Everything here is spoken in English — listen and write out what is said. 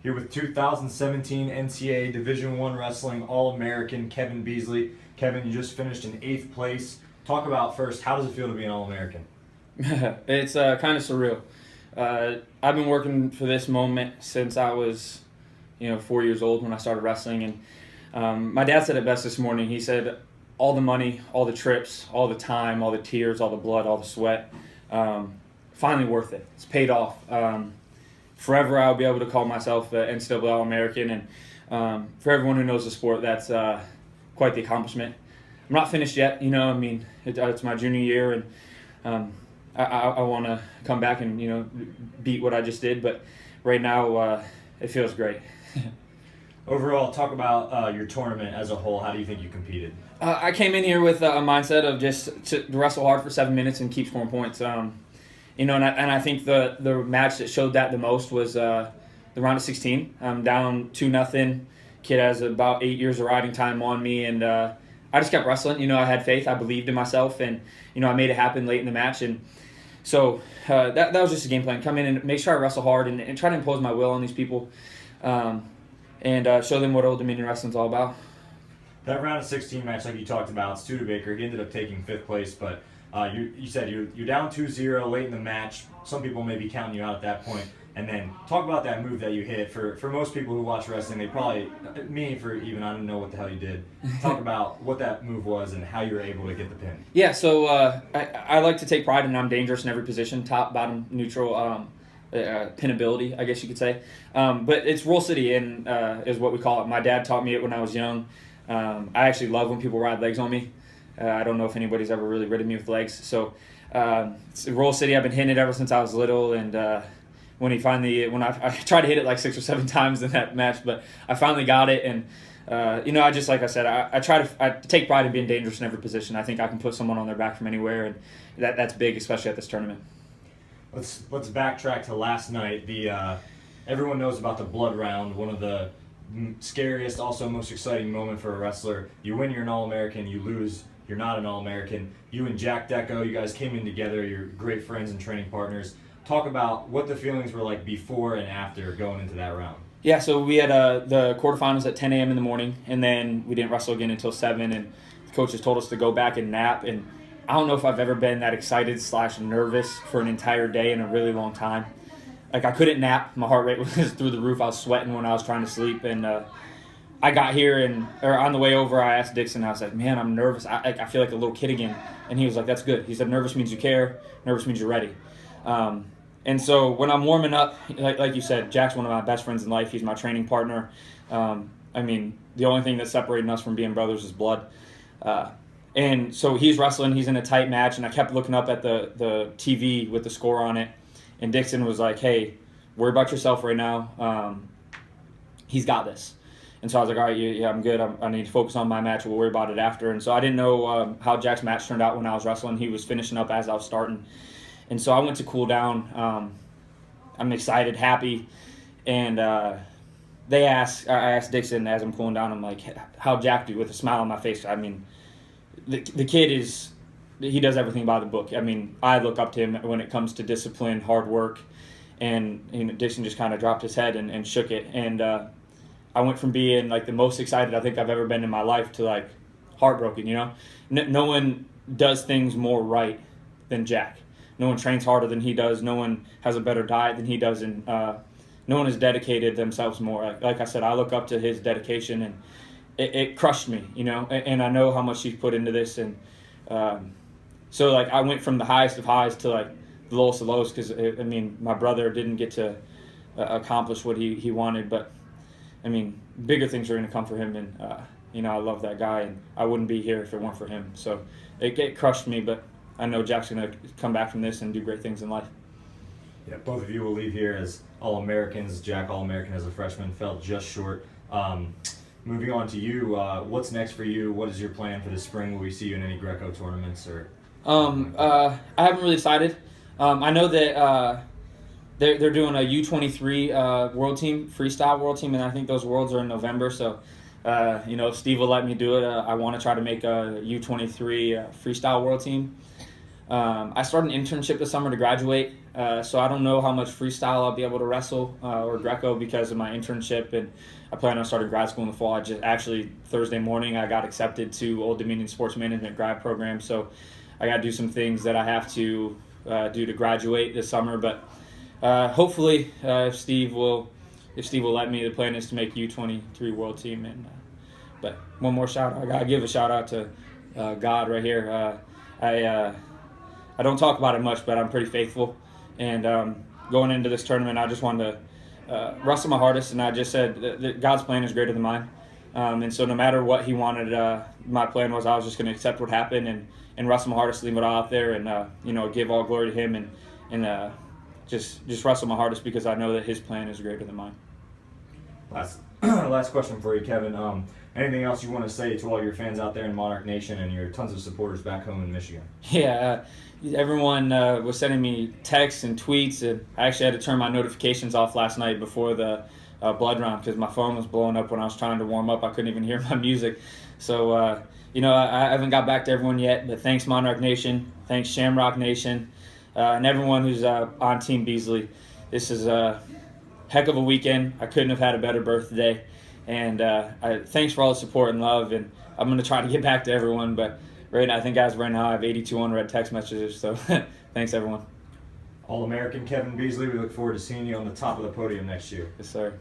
here with 2017 NCAA Division I Wrestling All-American Kevin Beazley. Kevin, you just finished in 8th place. Talk about first, how does it feel to be an All-American? It's kind of surreal. I've been working for this moment since I was, 4 years old when I started wrestling. And my dad said it best this morning. He said, all the money, all the trips, all the time, all the tears, all the blood, all the sweat, finally worth it. It's paid off. Forever I'll be able to call myself an NCAA All-American. And for everyone who knows the sport, that's quite the accomplishment. I'm not finished yet. It's my junior year, and I want to come back and, beat what I just did. But right now, it feels great. Overall, talk about your tournament as a whole. How do you think you competed? I came in here with a mindset of just to wrestle hard for 7 minutes and keep scoring points. And I think the match that showed that the most was the round of 16. I'm down 2-0. Kid has about 8 years of riding time on me, and I just kept wrestling. I had faith. I believed in myself, and I made it happen late in the match. And so that was just a game plan. Come in and make sure I wrestle hard and try to impose my will on these people, and show them what Old Dominion Wrestling's all about. That round of 16 match, like you talked about, Studebaker, he ended up taking 5th place, but you said you're down 2-0 late in the match. Some people may be counting you out at that point. And then talk about that move that you hit. For most people who watch wrestling, they probably, me for even, I don't know what the hell you did. Talk about what that move was and how you were able to get the pin. Yeah, so I like to take pride in I'm dangerous in every position, top, bottom, neutral, pinability, I guess you could say. But it's Roll City and is what we call it. My dad taught me it when I was young. I actually love when people ride legs on me. I don't know if anybody's ever really ridden me with legs. So it's Roll City, I've been hitting it ever since I was little, and when I tried to hit it like 6 or 7 times in that match, but I finally got it, and I just, like I said, I take pride in being dangerous in every position. I think I can put someone on their back from anywhere, and that's big, especially at this tournament. Let's backtrack to last night. Everyone knows about the blood round, one of the scariest, also most exciting moment for a wrestler. You win, you're an All-American. You lose, you're not an All-American. You and Jack Deco, you guys came in together. You're great friends and training partners. Talk about what the feelings were like before and after going into that round. Yeah, so we had the quarterfinals at 10 a.m. in the morning, and then we didn't wrestle again until 7, and the coaches told us to go back and nap. And I don't know if I've ever been that excited / nervous for an entire day in a really long time. Like, I couldn't nap. My heart rate was through the roof. I was sweating when I was trying to sleep. And I got here, or on the way over, I asked Dixon, I was like, man, I'm nervous. I feel like a little kid again. And he was like, that's good. He said, nervous means you care. Nervous means you're ready. And so when I'm warming up, like you said, Jack's one of my best friends in life. He's my training partner. The only thing that's separating us from being brothers is blood. And so he's wrestling. He's in a tight match. And I kept looking up at the TV with the score on it. And Dixon was like, hey, worry about yourself right now. He's got this. And so I was like, all right, yeah, I'm good. I need to focus on my match. We'll worry about it after. And so I didn't know how Jack's match turned out when I was wrestling. He was finishing up as I was starting. And so I went to cool down. I'm excited, happy. And I asked Dixon as I'm cooling down, I'm like, how'd Jack do, with a smile on my face? I mean, the kid he does everything by the book. I mean, I look up to him when it comes to discipline, hard work. And Dixon just kind of dropped his head and shook it. And I went from being like the most excited I think I've ever been in my life to like heartbroken, No one does things more right than Jack. No one trains harder than he does. No one has a better diet than he does. And no one has dedicated themselves more. Like I said, I look up to his dedication, and it crushed me, And I know how much he's put into this. And so, like, I went from the highest of highs to, like, the lowest of lows because, my brother didn't get to accomplish what he wanted. But, bigger things are going to come for him. And, I love that guy. And I wouldn't be here if it weren't for him. So it crushed me, but I know Jack's going to come back from this and do great things in life. Yeah, both of you will leave here as All-Americans. Jack, All-American as a freshman, fell just short. Moving on to you, what's next for you? What is your plan for the spring? Will we see you in any Greco tournaments? I haven't really decided. I know that they're doing a U23 world team, freestyle world team, and I think those worlds are in November. So, if Steve will let me do it, I want to try to make a U23 freestyle world team. I started an internship this summer to graduate, so I don't know how much freestyle I'll be able to wrestle or Greco because of my internship, and I plan on starting grad school in the fall. I just actually Thursday morning I got accepted to Old Dominion Sports Management grad program, so I got to do some things that I have to do to graduate this summer. But hopefully, if Steve will let me, the plan is to make U23 World Team. And but one more shout out, I gotta give a shout out to God right here. I don't talk about it much, but I'm pretty faithful. And going into this tournament, I just wanted to wrestle my hardest, and I just said that God's plan is greater than mine. And so no matter what He wanted, my plan was I was just going to accept what happened and wrestle my hardest, leave it all out there, and give all glory to Him, and just wrestle my hardest because I know that His plan is greater than mine. Last question for you, Kevin. Anything else you want to say to all your fans out there in Monarch Nation and your tons of supporters back home in Michigan? Yeah, everyone was sending me texts and tweets, and I actually had to turn my notifications off last night before the blood round because my phone was blowing up when I was trying to warm up. I couldn't even hear my music. So, I haven't got back to everyone yet, but thanks Monarch Nation, thanks Shamrock Nation, and everyone who's on Team Beazley. This is a heck of a weekend. I couldn't have had a better birthday. And thanks for all the support and love, and I'm going to try to get back to everyone, but right now, I think as of right now, I have 82 unread text messages, so thanks, everyone. All-American Kevin Beazley, we look forward to seeing you on the top of the podium next year. Yes, sir.